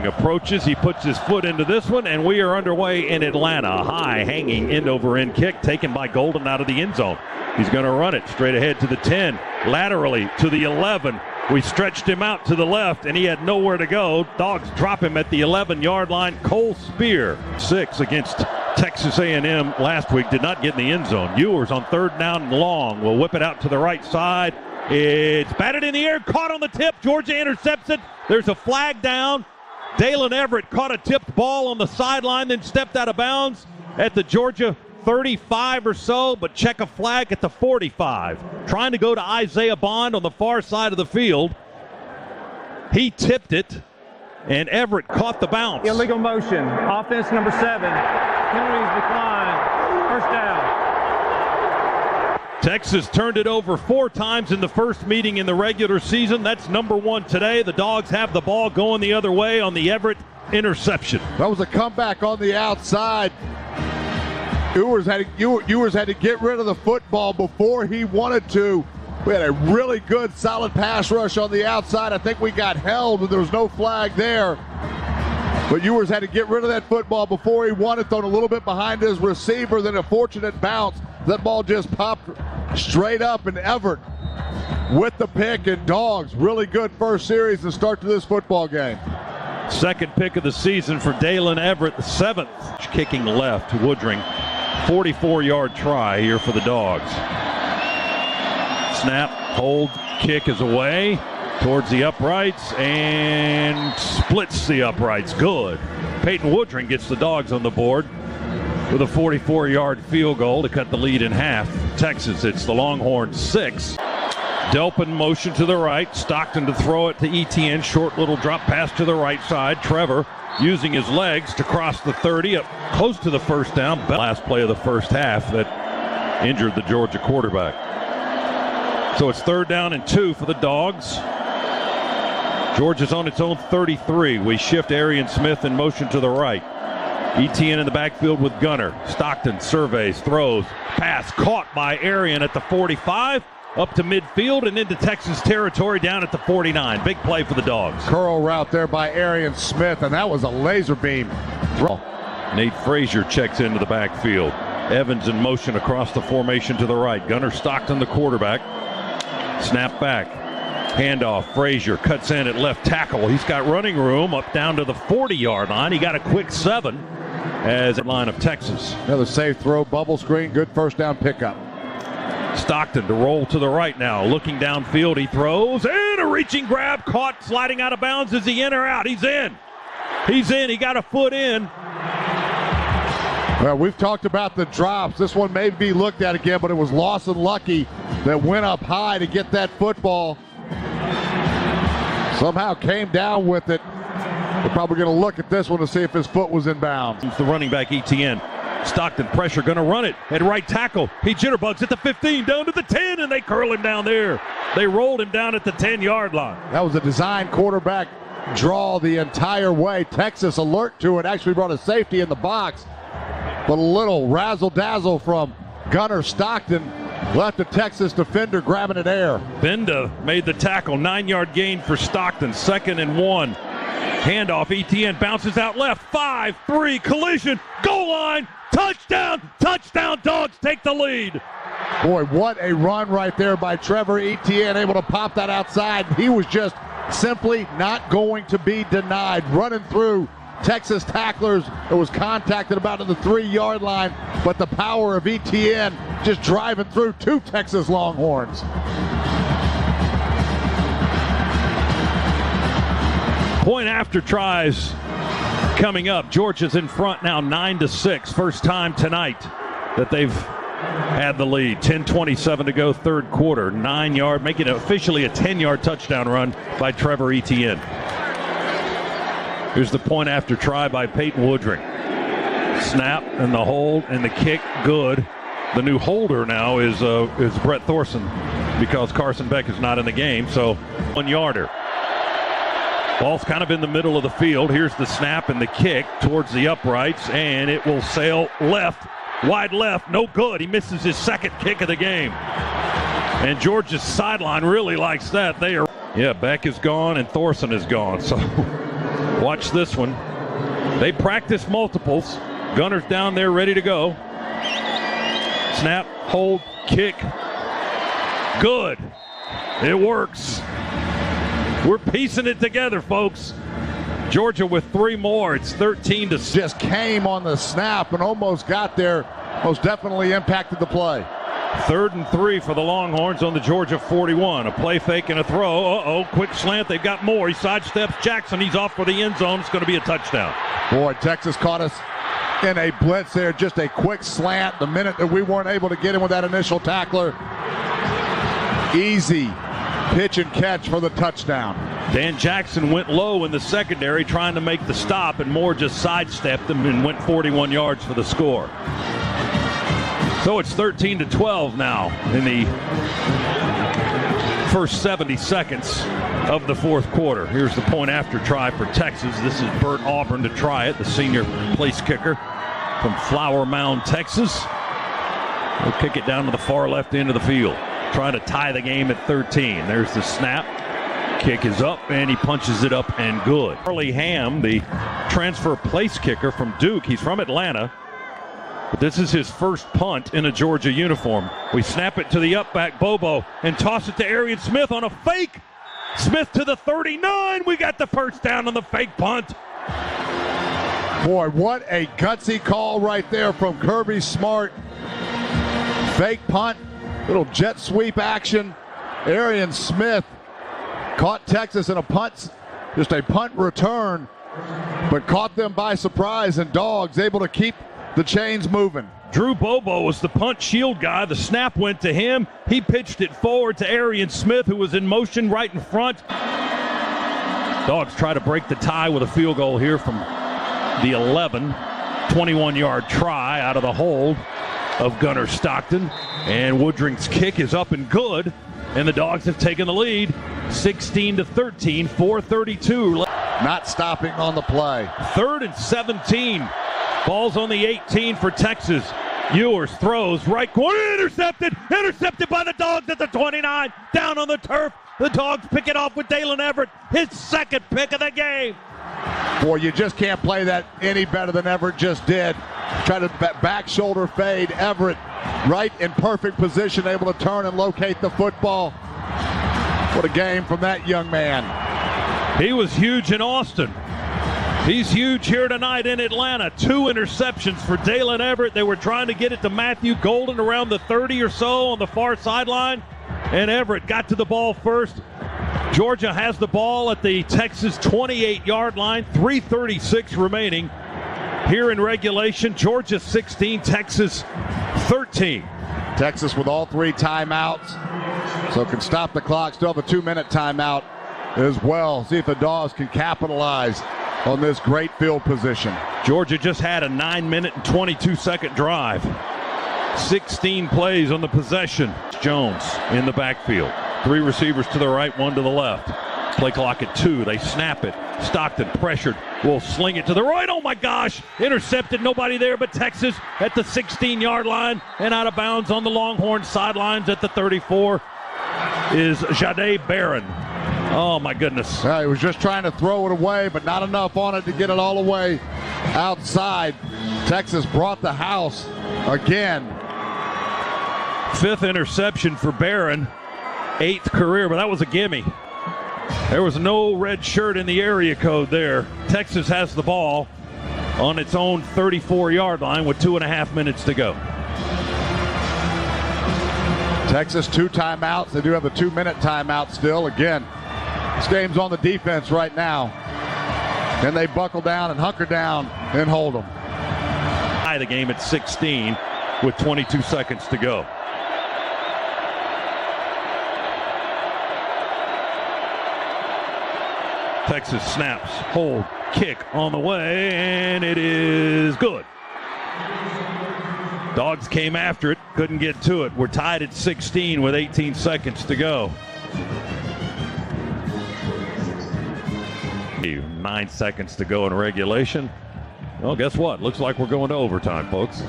Woodring approaches. He puts his foot into this one, and we are underway in Atlanta. High hanging end over end kick taken by Golden out of the end zone. He's going to run it straight ahead to the 10, laterally to the 11. We stretched him out to the left, and he had nowhere to go. Dogs drop him at the 11-yard line. Cole Spear, 6 against Texas A&M last week, did not get in the end zone. Ewers on 3rd down and long will whip it out to the right side. It's batted in the air, caught on the tip. Georgia intercepts it. There's a flag down. Dalen Everett caught a tipped ball on the sideline, then stepped out of bounds at the Georgia 35 or so, but check a flag at the 45. Trying to go to Isaiah Bond on the far side of the field. He tipped it, and Everett caught the bounce. Illegal motion. Offense number 7. Penalties declined. First down. Texas turned it over 4 times in the first meeting in the regular season. That's number 1 today. The Dogs have the ball going the other way on the Everett interception. That was a comeback on the outside. Ewers had to get rid of the football before he wanted to. We had a really good, solid pass rush on the outside. I think we got held, and there was no flag there. But Ewers had to get rid of that football before he wanted, thrown a little bit behind his receiver, then a fortunate bounce. That ball just popped straight up, and Everett with the pick, and Dogs, really good first series to start to this football game. Second pick of the season for Dalen Everett, the 7th. Kicking left, Woodring. 44-yard try here for the Dogs. Snap, hold, kick is away towards the uprights and splits the uprights. Good. Peyton Woodring gets the Dogs on the board with a 44-yard field goal to cut the lead in half. Texas, it's the Longhorns 6. Delpin motion to the right. Stockton to throw it to Etienne. Short little drop pass to the right side. Trevor using his legs to cross the 30 up close to the first down. Last play of the first half that injured the Georgia quarterback. So it's 3rd down and 2 for the Dogs. Georgia's on its own 33. We shift Arian Smith in motion to the right. Etienne in the backfield with Gunner. Stockton surveys, throws, pass caught by Arian at the 45. Up to midfield and into Texas territory down at the 49. Big play for the Dogs. Curl route there by Arian Smith, and that was a laser beam throw. Nate Frazier checks into the backfield. Evans in motion across the formation to the right. Gunner Stockton, the quarterback. Snap back. Handoff. Frazier cuts in at left tackle. He's got running room up down to the 40-yard line. He got a quick 7 as a line of Texas. Another safe throw, bubble screen, good first down pickup. Stockton to roll to the right now. Looking downfield, he throws, and a reaching grab, caught, sliding out of bounds. Is he in or out? He's in. He's in. He got a foot in. Well, we've talked about the drops. This one may be looked at again, but it was Lawson Lucky that went up high to get that football. Somehow came down with it. We're probably going to look at this one to see if his foot was in bounds. The running back, Etienne. Stockton pressure, going to run it at right tackle. He jitterbugs at the 15, down to the 10, and they curl him down there. They rolled him down at the 10-yard line. That was a design quarterback draw the entire way. Texas alert to it, actually brought a safety in the box. But a little razzle-dazzle from Gunner Stockton left the Texas defender grabbing it air. Benda made the tackle, 9-yard gain for Stockton, 2nd and 1. Handoff, Etienne bounces out left, 5-3, collision, goal line, touchdown, touchdown, Dogs take the lead. Boy, what a run right there by Trevor Etienne, able to pop that outside. He was just simply not going to be denied, running through Texas tacklers. It was contacted about at the 3-yard line, but the power of Etienne just driving through 2 Texas Longhorns. Point after tries coming up. Georgia's in front now 9-6. First time tonight that they've had the lead. 10:27 to go, 3rd quarter. 9-yard, making it officially a 10-yard touchdown run by Trevor Etienne. Here's the point after try by Peyton Woodring. Snap and the hold and the kick, good. The new holder now is Brett Thorson because Carson Beck is not in the game, so 1-yarder. Ball's kind of in the middle of the field. Here's the snap and the kick towards the uprights, and it will sail left, wide left, no good. He misses his 2nd kick of the game. And Georgia's sideline really likes that. Beck is gone and Thorson is gone, so Watch this one. They practice multiples. Gunner's down there ready to go. Snap, hold, kick. Good. It works. We're piecing it together, folks. Georgia with 3 more. It's 13-6. Just came on the snap and almost got there. Most definitely impacted the play. 3rd and 3 for the Longhorns on the Georgia 41. A play fake and a throw. Uh-oh, quick slant. They've got more. He sidesteps Jackson. He's off for the end zone. It's going to be a touchdown. Boy, Texas caught us in a blitz there. Just a quick slant. The minute that we weren't able to get him with that initial tackler. Easy pitch and catch for the touchdown. Dan Jackson went low in the secondary trying to make the stop, and Moore just sidestepped him and went 41 yards for the score. So it's 13-12 now in the first 70 seconds of the fourth quarter. Here's the point after try for Texas. This is Bert Auburn to try it, the senior place kicker from Flower Mound, Texas. He'll kick it down to the far left end of the field, trying to tie the game at 13. There's the snap. Kick is up, and he punches it up and good. Charlie Ham, the transfer place kicker from Duke. He's from Atlanta. But this is his first punt in a Georgia uniform. We snap it to the up back, Bobo, and toss it to Arian Smith on a fake. Smith to the 39. We got the first down on the fake punt. Boy, what a gutsy call right there from Kirby Smart. Fake punt, little jet sweep action. Arian Smith caught Texas in a punt, just a punt return, but caught them by surprise, and Dogs able to keep the chains moving. Drew Bobo was the punt shield guy. The snap went to him. He pitched it forward to Arian Smith, who was in motion right in front. Dogs try to break the tie with a field goal here from the 11. 21-yard try out of the hold of Gunner Stockton. And Woodring's kick is up and good. And the Dogs have taken the lead, 16-13, 4:32. Not stopping on the play. 3rd and 17. Ball's on the 18 for Texas. Ewers throws right corner, intercepted by the Dogs at the 29. Down on the turf. The Dogs pick it off with Dalen Everett, his second pick of the game. Boy, you just can't play that any better than Everett just did. Try to back shoulder fade. Everett right in perfect position, able to turn and locate the football. What a game from that young man. He was huge in Austin. He's huge here tonight in Atlanta. 2 interceptions for Dalen Everett. They were trying to get it to Matthew Golden around the 30 or so on the far sideline, and Everett got to the ball first. Georgia has the ball at the Texas 28-yard line, 3:36 remaining here in regulation. Georgia 16, Texas 13. Texas with all 3 timeouts, so can stop the clock. Still have a 2-minute timeout as well. See if the Dogs can capitalize on this great field position. Georgia just had a 9-minute and 22-second drive. 16 plays on the possession. Jones in the backfield. 3 receivers to the right, 1 to the left. Play clock at 2. They snap it. Stockton pressured. Will sling it to the right. Oh my gosh! Intercepted. Nobody there but Texas at the 16-yard line and out of bounds on the Longhorn sidelines at the 34 is Jahdae Barron. Oh my goodness. He was just trying to throw it away, but not enough on it to get it all the way outside. Texas brought the house again. 5th interception for Barron. 8th career, but that was a gimme. There was no red shirt in the area code there. Texas has the ball on its own 34-yard line with 2.5 minutes to go. Texas 2 timeouts. They do have a 2-minute timeout still. Again, this game's on the defense right now. Then they buckle down and hunker down and hold them. Tie the game at 16 with 22 seconds to go. Texas snaps, hold, kick on the way, and it is good. Dogs came after it, couldn't get to it. We're tied at 16 with 18 seconds to go. 9 seconds to go in regulation. Well, guess what? Looks like we're going to overtime, folks.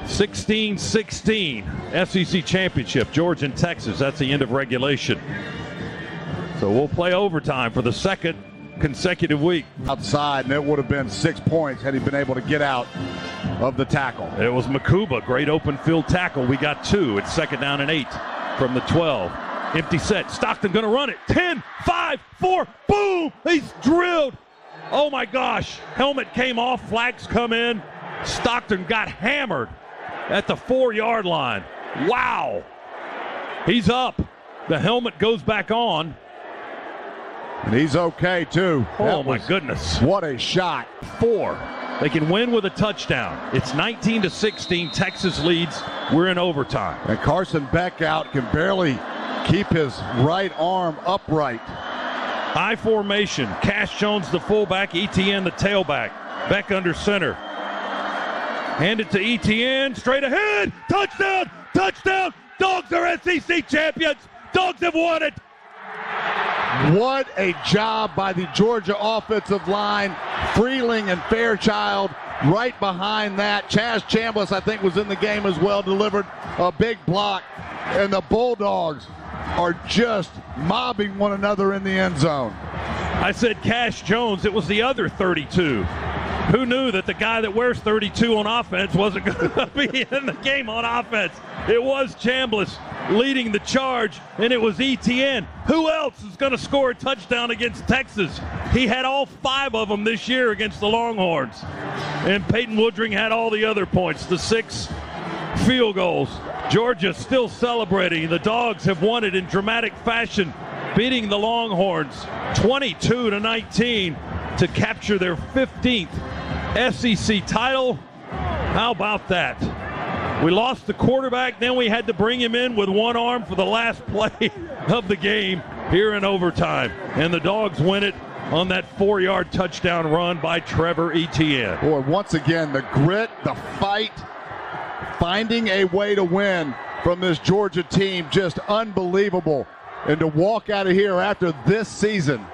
16-16, SEC championship, Georgia and Texas. That's the end of regulation. So we'll play overtime for the second consecutive week. Outside, and it would have been 6 points had he been able to get out of the tackle. It was Makuba, great open field tackle. We got 2. It's 2nd down and 8 from the 12. Empty set. Stockton going to run it. 10, 5, 4. Boom! He's drilled. Oh my gosh. Helmet came off. Flags come in. Stockton got hammered at the 4-yard line. Wow. He's up. The helmet goes back on. And he's okay, too. Oh, my goodness. What a shot. 4. They can win with a touchdown. It's 19-16. Texas leads. We're in overtime. And Carson Beck out can barely keep his right arm upright. High formation. Cash Jones, the fullback. Etienne, the tailback. Beck under center. Hand it to Etienne. Straight ahead. Touchdown. Touchdown. Dogs are SEC champions. Dogs have won it. What a job by the Georgia offensive line. Freeling and Fairchild right behind that. Chaz Chambliss, I think, was in the game as well, delivered a big block. And the Bulldogs are just mobbing one another in the end zone. I said Cash Jones. It was the other 32. Who knew that the guy that wears 32 on offense wasn't going to be in the game on offense? It was Chambliss leading the charge, and it was Etienne. Who else is going to score a touchdown against Texas? He had all 5 of them this year against the Longhorns. And Peyton Woodring had all the other points, the 6 field goals. Georgia still celebrating. The Dogs have won it in dramatic fashion, beating the Longhorns 22-19 to capture their 15th SEC title. How about that? We lost the quarterback, then we had to bring him in with one arm for the last play of the game here in overtime. And the Dogs win it on that 4-yard touchdown run by Trevor Etienne. Boy, once again, the grit, the fight, finding a way to win from this Georgia team, just unbelievable. And to walk out of here after this season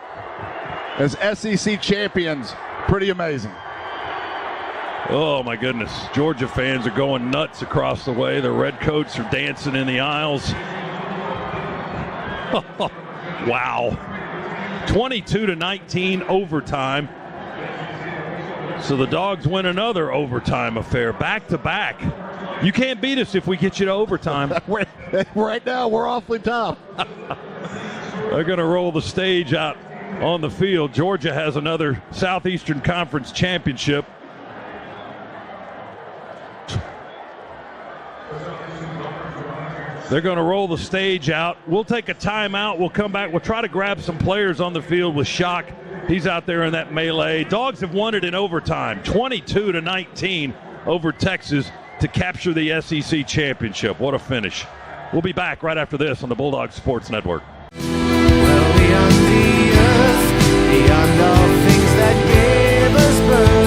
as SEC champions, pretty amazing. Oh, my goodness. Georgia fans are going nuts across the way. The Redcoats are dancing in the aisles. Wow. 22-19 overtime. So the Dogs win another overtime affair, back-to-back. You can't beat us if we get you to overtime. Right now, we're awfully tough. They're going to roll the stage out on the field. Georgia has another Southeastern Conference championship. They're going to roll the stage out. We'll take a timeout. We'll come back. We'll try to grab some players on the field with Shock. He's out there in that melee. Dogs have won it in overtime, 22-19 over Texas to capture the SEC championship. What a finish. We'll be back right after this on the Bulldogs Sports Network. Well, beyond the earth, beyond all things that gave us birth.